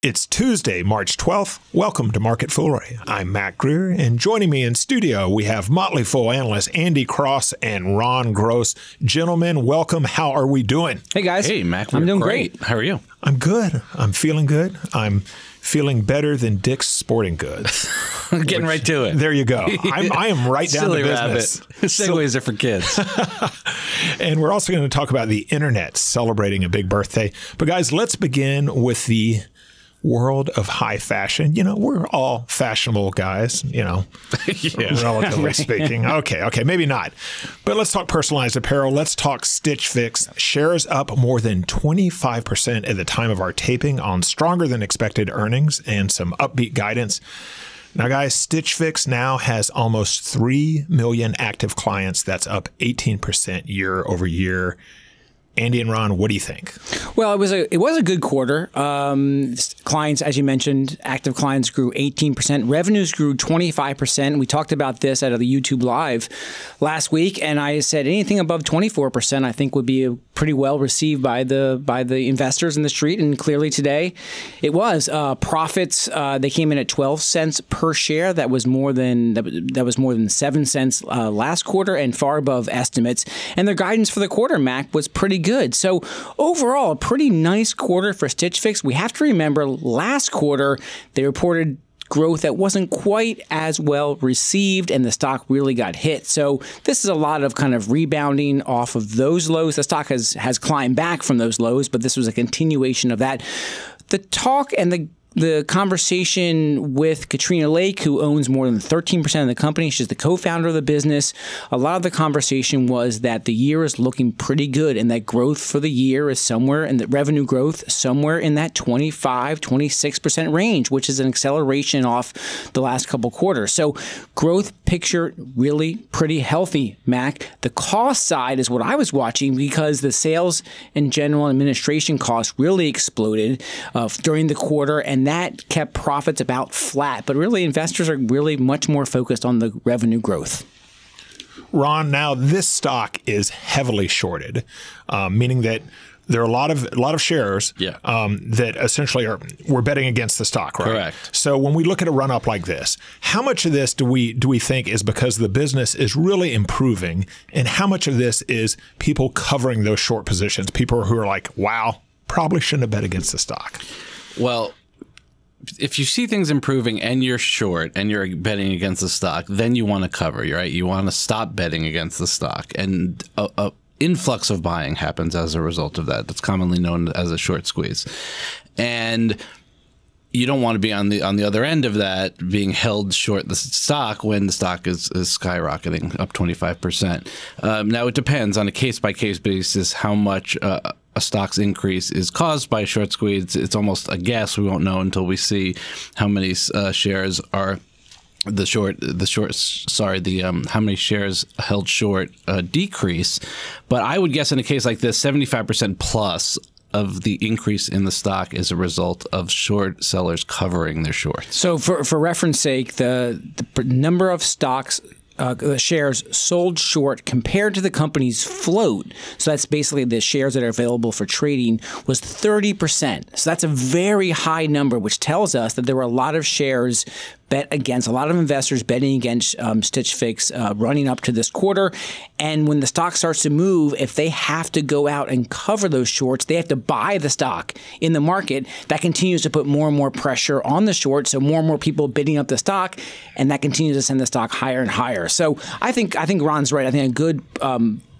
It's Tuesday, March 12th. Welcome to Market Foolery. I'm Mac Greer, and joining me in studio, we have Motley Fool analysts Andy Cross and Ron Gross. Gentlemen, welcome. How are we doing? Hey, guys. Hey, Mac. I'm doing great. How are you? I'm good. I'm feeling good. I'm feeling better than Dick's Sporting Goods. Getting right to it. There you go. I am right down to business. Segues are for kids. And we're also going to talk about the internet celebrating a big birthday. But guys, let's begin with the world of high fashion. You know, we're all fashionable guys, relatively speaking. Okay, maybe not. But let's talk personalized apparel. Let's talk Stitch Fix. Shares up more than 25% at the time of our taping on stronger than expected earnings and some upbeat guidance. Now, guys, Stitch Fix now has almost 3 million active clients. That's up 18% year over year. Andy and Ron, what do you think? Well, it was a good quarter. Clients, as you mentioned, active clients grew 18%. Revenues grew 25%. We talked about this at the YouTube Live last week, and I said anything above 24%, I think, would be pretty well received by the investors in the street. And clearly today, it was. Profits they came in at 12 cents per share. That was more than 7 cents last quarter, and far above estimates. And their guidance for the quarter, Mac, was pretty good. So overall, a pretty nice quarter for Stitch Fix. We have to remember last quarter, they reported growth that wasn't quite as well received, and the stock really got hit. So this is a lot of kind of rebounding off of those lows. The stock has climbed back from those lows, but this was a continuation of that. The talk and the conversation with Katrina Lake, who owns more than 13% of the company. She's the co-founder of the business. A lot of the conversation was that the year is looking pretty good and that growth for the year is somewhere, and the revenue growth somewhere in that 25-26% range, which is an acceleration off the last couple quarters. So growth picture really pretty healthy, Mac. The cost side is what I was watching because the sales and general administration costs really exploded during the quarter, and that kept profits about flat. But really, investors are really much more focused on the revenue growth. Ron, now this stock is heavily shorted, meaning that there are a lot of shares that essentially we're betting against the stock, right? Correct. So when we look at a run up like this, how much of this do we think is because the business is really improving, and how much of this is people covering those short positions? People who are like, wow, probably shouldn't have bet against the stock. Well, if you see things improving and you're short and you're betting against the stock, then you want to cover, right? You want to stop betting against the stock. And a influx of buying happens as a result of that. That's commonly known as a short squeeze. And you don't want to be on the other end of that, being held short the stock when the stock is skyrocketing up 25%. Now, it depends on a case-by-case basis how much a stock's increase is caused by a short squeeze. It's almost a guess. We won't know until we see how many shares are how many shares held short decrease. But I would guess in a case like this, 75% plus of the increase in the stock is a result of short sellers covering their shorts. So for reference sake, the number of stocks, the shares sold short compared to the company's float, so that's basically the shares that are available for trading, was 30%. So that's a very high number, which tells us that there were a lot of shares bet against, a lot of investors betting against Stitch Fix running up to this quarter. And when the stock starts to move, if they have to go out and cover those shorts, they have to buy the stock in the market. That continues to put more and more pressure on the short, so more and more people bidding up the stock, and that continues to send the stock higher and higher. So I think Ron's right. I think a good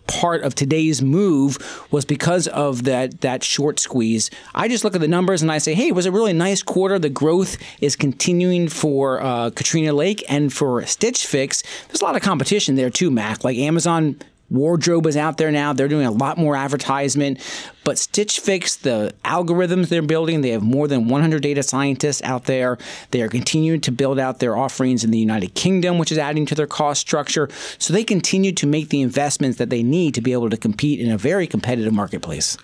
part of today's move was because of that short squeeze. I just look at the numbers and I say, hey, it was a really nice quarter. The growth is continuing for Katrina Lake and for Stitch Fix. There's a lot of competition there too, Mac. Like Amazon Wardrobe is out there now. They're doing a lot more advertisement. But Stitch Fix, the algorithms they're building, they have more than 100 data scientists out there. They are continuing to build out their offerings in the United Kingdom, which is adding to their cost structure. So they continue to make the investments that they need to be able to compete in a very competitive marketplace.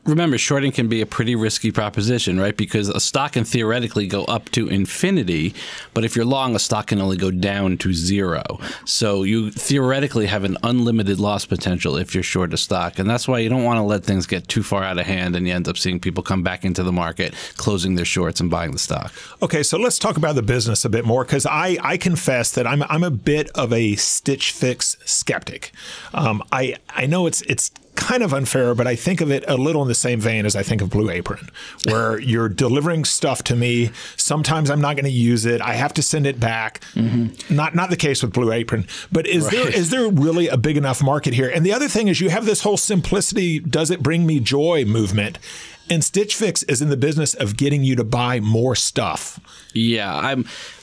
Remember, shorting can be a pretty risky proposition, right? Because a stock can theoretically go up to infinity, but if you're long, a stock can only go down to zero. So you theoretically have an unlimited loss potential if you're short a stock. And that's why you don't want to let things get too far out of hand, and you end up seeing people come back into the market, closing their shorts and buying the stock. Okay, so let's talk about the business a bit more, because I confess that I'm a bit of a Stitch Fix skeptic. I know it's kind of unfair, but I think of it a little in the same vein as I think of Blue Apron, where you're delivering stuff to me. Sometimes I'm not going to use it. I have to send it back. Mm-hmm. Not the case with Blue Apron, but is there really a big enough market here? And the other thing is you have this whole simplicity, does it bring me joy movement? And Stitch Fix is in the business of getting you to buy more stuff. Yeah,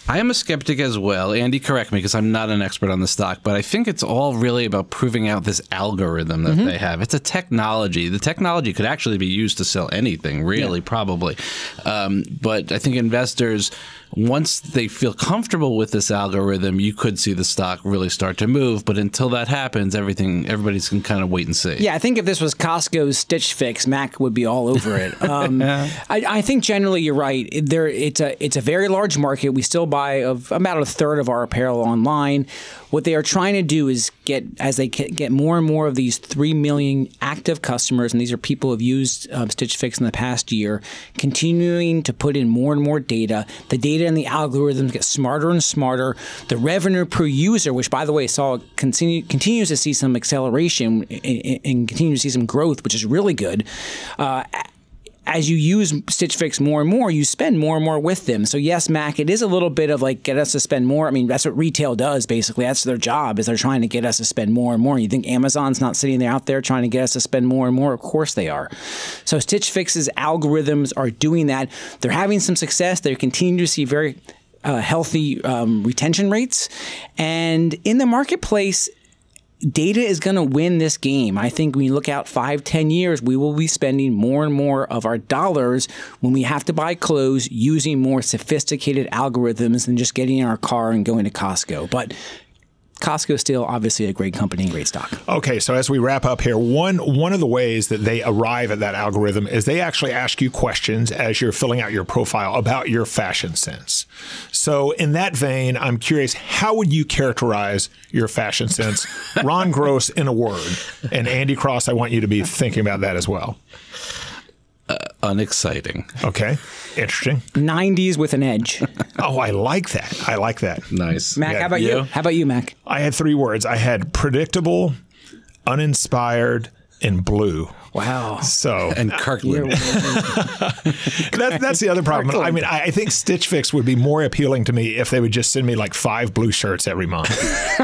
I am a skeptic as well. Andy, correct me because I'm not an expert on the stock, but I think it's all really about proving out this algorithm that they have. It's a technology. The technology could actually be used to sell anything, really, probably. But I think investors, once they feel comfortable with this algorithm, you could see the stock really start to move. But until that happens, everybody's can kind of wait and see. Yeah, I think if this was Costco's Stitch Fix, Mac would be all over it. I think generally you're right. It's a very large market. We still buy about a third of our apparel online. What they are trying to do is as they get more and more of these 3 million active customers, and these are people who have used Stitch Fix in the past year, continuing to put in more and more data. The data and the algorithms get smarter and smarter. The revenue per user, which by the way continues to see some acceleration and continues to see some growth, which is really good. As you use Stitch Fix more and more, you spend more and more with them. So yes, Mac, it is a little bit of like get us to spend more. I mean, that's what retail does, basically. That's their job, is they're trying to get us to spend more and more. You think Amazon's not sitting there out there trying to get us to spend more and more? Of course they are. So Stitch Fix's algorithms are doing that. They're having some success. They continue to see very healthy retention rates. And in the marketplace, data is going to win this game. I think when you look out 5-10 years, we will be spending more and more of our dollars when we have to buy clothes using more sophisticated algorithms than just getting in our car and going to Costco. But Costco is still obviously a great company and great stock. Okay, so as we wrap up here, one of the ways that they arrive at that algorithm is they actually ask you questions as you're filling out your profile about your fashion sense. So in that vein, I'm curious, how would you characterize your fashion sense? Ron Gross in a word. And Andy Cross, I want you to be thinking about that as well. Unexciting. Okay. Interesting. 90s with an edge. Oh, I like that. I like that. Nice. Mac, Yeah. how about you? How about you, Mac? I had 3 words. I had predictable, uninspired, and blue. Wow. So And Kirkland. that's the other problem. I mean, I think Stitch Fix would be more appealing to me if they would just send me like 5 blue shirts every month.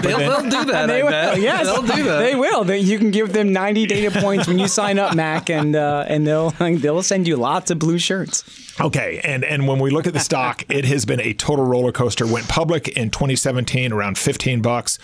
They'll do that, I bet. Yes, they'll do that. They will. You can give them 90 data points when you sign up, Mac, and they'll send you lots of blue shirts. Okay, and when we look at the stock, it has been a total roller coaster. Went public in 2017 around $15,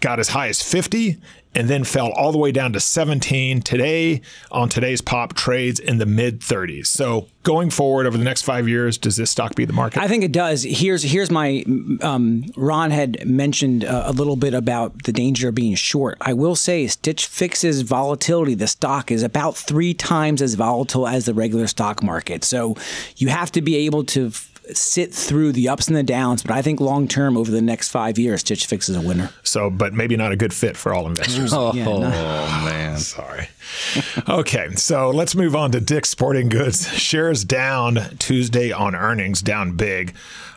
got as high as 50, and then fell all the way down to 17. Today, on today's pop, trades in the mid 30s. So going forward over the next 5 years, does this stock beat the market? I think it does. Here's my Ron had mentioned a little bit about the danger of being short. I will say Stitch Fix's volatility, the stock is about 3 times as volatile as the regular stock market. So you have to be able to sit through the ups and the downs, but I think long term over the next 5 years, Stitch Fix is a winner. So, but maybe not a good fit for all investors. Man. Sorry. Okay, so let's move on to Dick's Sporting Goods. Shares down Tuesday on earnings, down big.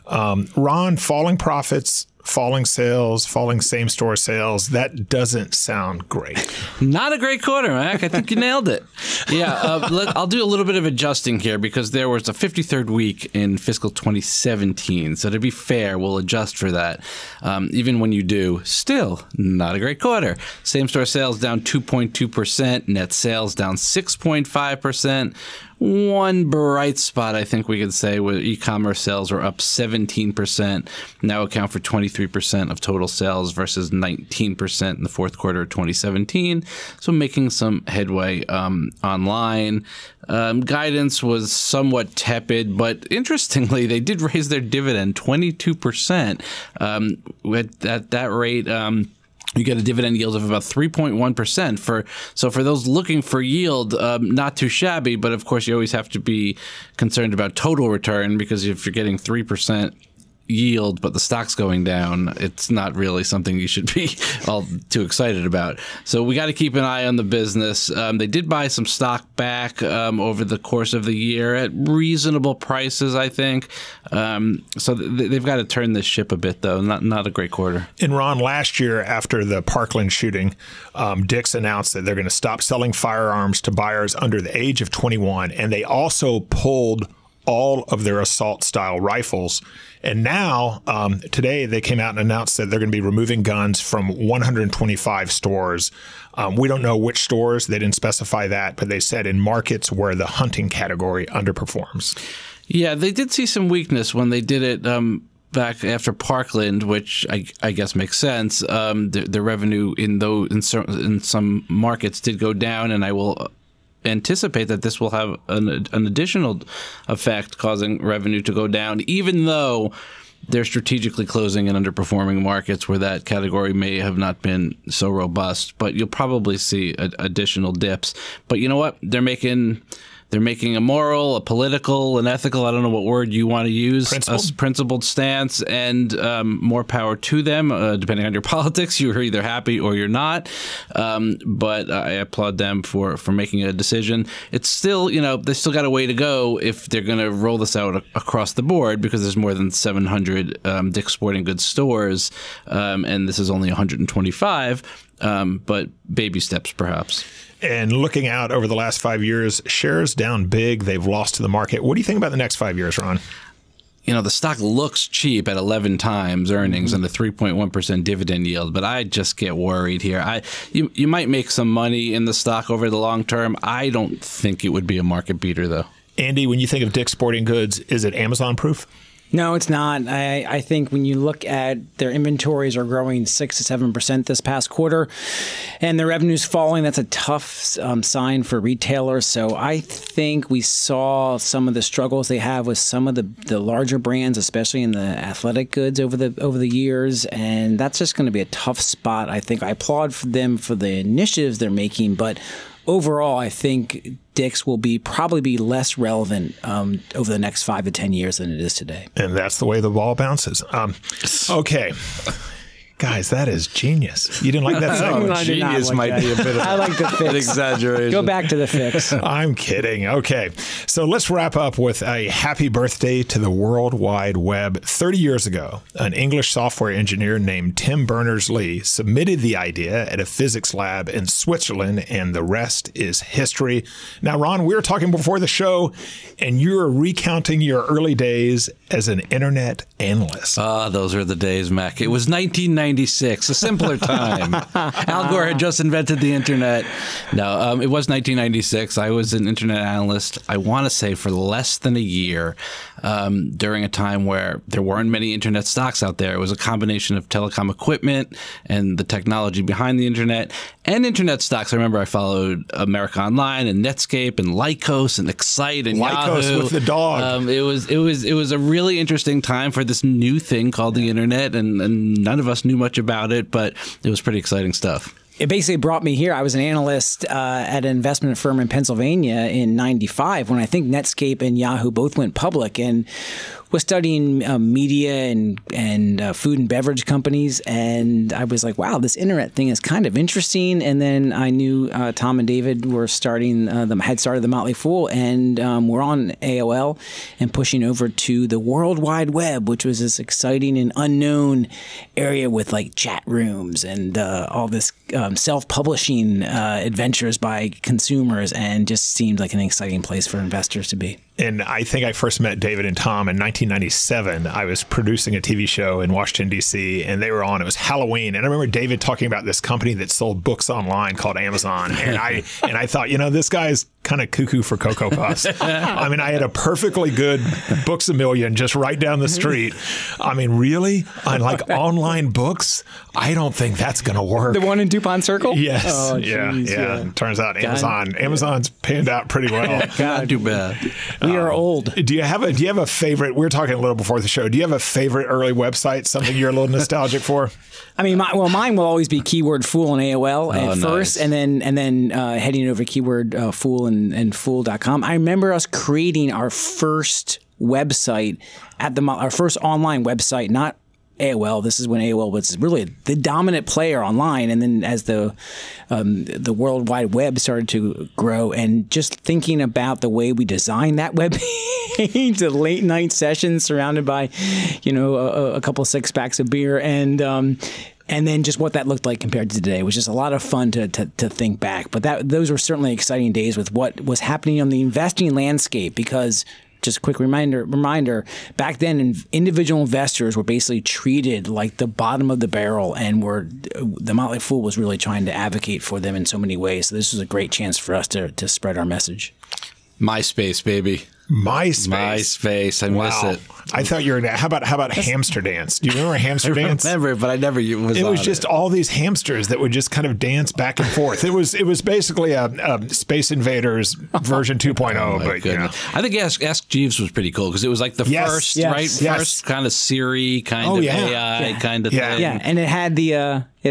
Ron, falling profits, falling sales, falling same-store sales. That doesn't sound great. Not a great quarter, Mac. I think you nailed it. Yeah, I'll do a little bit of adjusting here because there was a 53rd week in fiscal 2017. So to be fair, we'll adjust for that. Even when you do, still not a great quarter. Same-store sales down 2.2%, net sales down 6.5%. One bright spot, I think we could say, where e-commerce sales were up 17%, now account for 23% of total sales versus 19% in the fourth quarter of 2017. So making some headway online. Guidance was somewhat tepid, but interestingly, they did raise their dividend 22%. At that rate, you get a dividend yield of about 3.1%. So for those looking for yield, not too shabby, but of course you always have to be concerned about total return because if you're getting 3% yield, but the stock's going down, it's not really something you should be all too excited about. So we got to keep an eye on the business. They did buy some stock back over the course of the year at reasonable prices, I think. So they've got to turn this ship a bit, though. Not a great quarter. And Ron, last year after the Parkland shooting, Dick's announced that they're going to stop selling firearms to buyers under the age of 21, and they also pulled all of their assault-style rifles. And now, today, they came out and announced that they're going to be removing guns from 125 stores. We don't know which stores. They didn't specify that, but they said in markets where the hunting category underperforms. Yeah, they did see some weakness when they did it back after Parkland, which I guess makes sense. The revenue in some markets did go down, and I will anticipate that this will have an additional effect, causing revenue to go down, even though they're strategically closing in underperforming markets where that category may have not been so robust. But you'll probably see additional dips. But you know what? They're making a moral, a political, an ethical, I don't know what word you want to use, a principled stance, and more power to them. Depending on your politics, you're either happy or you're not. But I applaud them for making a decision. It's still, they still got a way to go if they're going to roll this out across the board, because there's more than 700 Dick's Sporting Goods stores, and this is only 125, but baby steps perhaps. And looking out over the last 5 years, shares down big. They've lost to the market. What do you think about the next 5 years, Ron? The stock looks cheap at 11 times earnings and a 3.1% dividend yield, but I just get worried here. You might make some money in the stock over the long term. I don't think it would be a market beater, though. Andy, when you think of Dick's Sporting Goods, is it Amazon proof? No, it's not. I think when you look at their inventories are growing 6 to 7% this past quarter, and their revenue's falling, that's a tough sign for retailers. So I think we saw some of the struggles they have with some of the larger brands, especially in the athletic goods over the years, and that's just going to be a tough spot. I think I applaud them for the initiatives they're making, but overall, I think Dick's will probably be less relevant over the next 5 to 10 years than it is today. And that's the way the ball bounces. Okay. Guys, that is genius. You didn't like that segment? Genius might be a bit of I like the fix. an exaggeration. Go back to the fix. I'm kidding. Okay. So let's wrap up with a happy birthday to the World Wide Web. 30 years ago, an English software engineer named Tim Berners-Lee submitted the idea at a physics lab in Switzerland, and the rest is history. Now, Ron, we were talking before the show, and you're recounting your early days as an internet analyst. Those are the days, Mac. It was 1996, a simpler time. Al Gore had just invented the internet. No, it was 1996. I was an internet analyst, I want to say, for less than a year, during a time where there weren't many internet stocks out there. It was a combination of telecom equipment and the technology behind the internet and internet stocks. I remember I followed America Online and Netscape and Lycos and Excite and Lycos Yahoo. with the dog. It was a really interesting time for this new thing called the internet, and none of us knew much about it, but it was pretty exciting stuff. It basically brought me here. I was an analyst at an investment firm in Pennsylvania in '95 when I think Netscape and Yahoo both went public, and was studying media and food and beverage companies. And I was like, wow, this internet thing is kind of interesting. And then I knew Tom and David were had started the Motley Fool, and we're on AOL and pushing over to the World Wide Web, which was this exciting and unknown area with like chat rooms and all this self-publishing adventures by consumers, and just seemed like an exciting place for investors to be. And I think I first met David and Tom in 1997. I was producing a TV show in Washington, D.C., and they were on. It was Halloween. And I remember David talking about this company that sold books online called Amazon. And I thought, this guy's kind of cuckoo for Cocoa Puffs. I mean, I had a perfectly good Books A Million just right down the street. I mean, really? On like online books? I don't think that's going to work. The one in DuPont Circle? Yes. Oh, yeah. geez, Turns out Amazon's panned out pretty well. Not too bad. We are old. Do you have a favorite? We were talking a little before the show. Do you have a favorite early website? Something you're a little nostalgic for? I mean, mine will always be Keyword Fool and AOL at first, and then heading over Keyword Fool and Fool.com. I remember us creating our first website our first online website, not AOL. This is when AOL was really the dominant player online, and then as the World Wide Web started to grow, and just thinking about the way we designed that web page, the late night sessions surrounded by, a couple 6-packs of beer, and then just what that looked like compared to today was just a lot of fun to think back. But those were certainly exciting days with what was happening on the investing landscape, because just a quick reminder, back then individual investors were basically treated like the bottom of the barrel, and the Motley Fool was really trying to advocate for them in so many ways. So this was a great chance for us to spread our message. MySpace, baby. MySpace. I miss it. I thought you were. How about Hamster Dance? Do you remember Hamster Dance? I remember it, but I never was. It was just all these hamsters that would just kind of dance back and forth. It was basically a Space Invaders version 2.0. Oh, but I think Ask Jeeves was pretty cool because it was like the first, right? First kind of Siri kind of AI kind of thing. Yeah, and it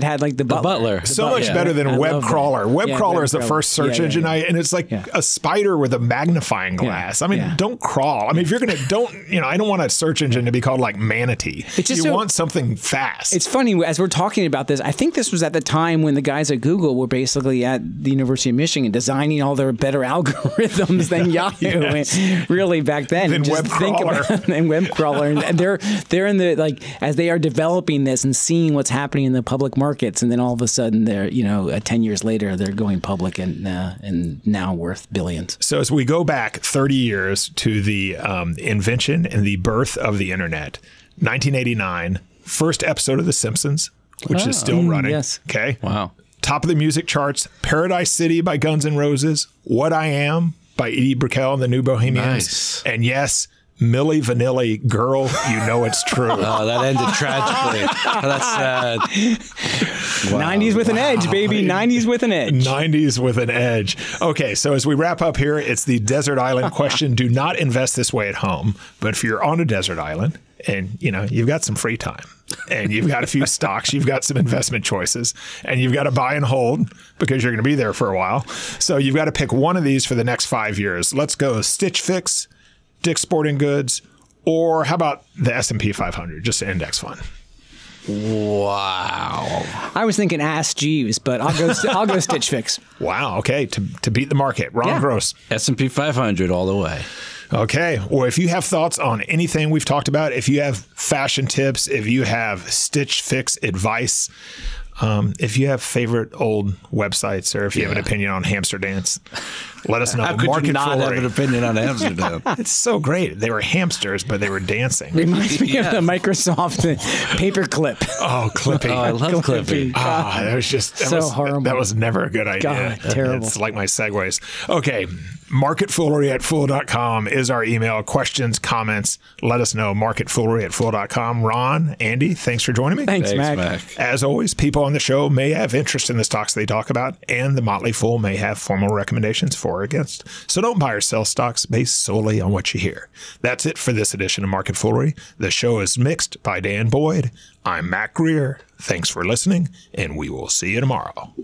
had like the butler. So much better than Web Crawler. Web Crawler is the first search engine, and it's like a spider with a magnifying glass. I mean, don't crawl. I mean, if you're I don't want a search engine to be called like Manatee. You want something fast. It's funny, as we're talking about this, I think this was at the time when the guys at Google were basically at the University of Michigan designing all their better algorithms than Yahoo. And really, back then, Then just Web think Crawler. about and Web Crawler, and they're in the as they are developing this and seeing what's happening in the public markets, and then all of a sudden they're 10 years later they're going public and now worth billions. So as we go back 30 years to the invention and the birth of the internet, 1989, first episode of The Simpsons, which is still running. Yes. Okay. Wow. Top of the music charts, Paradise City by Guns N' Roses, What I Am by Edie Brickell and the New Bohemians. Nice. And yes, Milli Vanilli, Girl, You Know It's True. Oh, that ended tragically. That's sad. Wow. 90s with an edge, baby. 90s with an edge. 90s with an edge. Okay, so as we wrap up here, it's the desert island question. Do not invest this way at home. But if you're on a desert island and, you've got some free time and you've got a few stocks, you've got some investment choices, and you've got to buy and hold because you're going to be there for a while. So you've got to pick one of these for the next 5 years. Let's go Stitch Fix, Dick's Sporting Goods, or how about the S&P 500, just an index fund? Wow. I was thinking Ask Jeeves, but I'll go Stitch Fix. Wow. Okay. To beat the market. Ron Gross. S&P 500 all the way. Okay. Or if you have thoughts on anything we've talked about, if you have fashion tips, if you have Stitch Fix advice, if you have favorite old websites, or if you have an opinion on Hamster Dance, let us know. How could you not have an opinion on Amsterdam? It's so great. They were hamsters, but they were dancing. Reminds me of the Microsoft paperclip. Oh, Clippy. Oh, I love Clippy. That was just horrible. That was never a good idea. God, terrible. It's like my segues. Okay. Marketfoolery@fool.com is our email. Questions, comments, let us know. Marketfoolery@fool.com. Ron, Andy, thanks for joining me. Thanks, Mac. As always, people on the show may have interest in the stocks they talk about, and the Motley Fool may have formal recommendations for or against. So don't buy or sell stocks based solely on what you hear. That's it for this edition of Market Foolery. The show is mixed by Dan Boyd. I'm Mac Greer. Thanks for listening, and we will see you tomorrow.